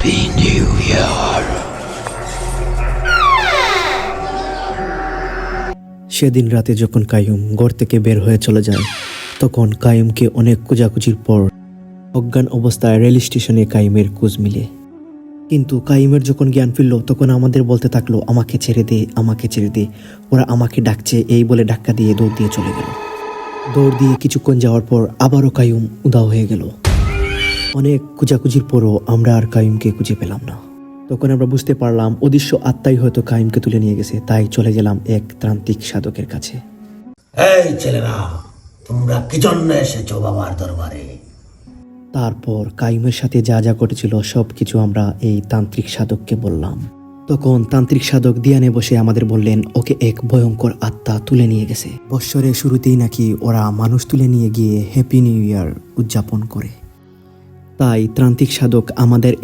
Happy new year. সেদিন রাতে যখন কাইয়ুম ঘর থেকে বের হয়ে চলে যায়, তখন কাইয়ুমকে অনেক খোঁজাখুঁজির পর অজ্ঞান অবস্থায় রেল স্টেশনে কাইয়ুমের খোঁজ মিলে। কিন্তু কাইয়ুমের যখন জ্ঞান ফিরল, তখন আমাদের বলতে থাকলো, আমাকে ছেড়ে দে, আমাকে ছেড়ে দে, ওরা আমাকে ডাকছে, এই বলে ধাক্কা দিয়ে দৌড় দিয়ে চলে গেল। দৌড় দিয়ে কিছুক্ষণ যাওয়ার পর আবারও কাইয়ুম উধাও হয়ে গেল। অনেক খোঁজাখুঁজির পরও আমরা আর কাইয়ুমকে খুঁজে পেলাম না। তখন আমরা বুঝতে পারলাম অদৃশ্য আত্মাই হয়তো কাইয়ুমকে তুলে নিয়ে গেছে। তাই চলে গেলাম এক তান্ত্রিক সাধকের কাছে। এই ছেলেরা, তোমরা কি জন্য এসেছো বাবার দরবারে? তারপর কাইয়ুমের সাথে যা যা ঘটেছিল সব কিছু আমরা এই তান্ত্রিক সাধককে বললাম। তখন তান্ত্রিক সাধক ধ্যানে বসে আমাদের বললেন, ওকে এক ভয়ঙ্কর আত্মা তুলে নিয়ে গেছে। বৎসরের শুরুতেই নাকি ওরা মানুষ তুলে নিয়ে গিয়ে হ্যাপি নিউ ইয়ার উদযাপন করে। তাই তান্ত্রিক সাধক আমাদের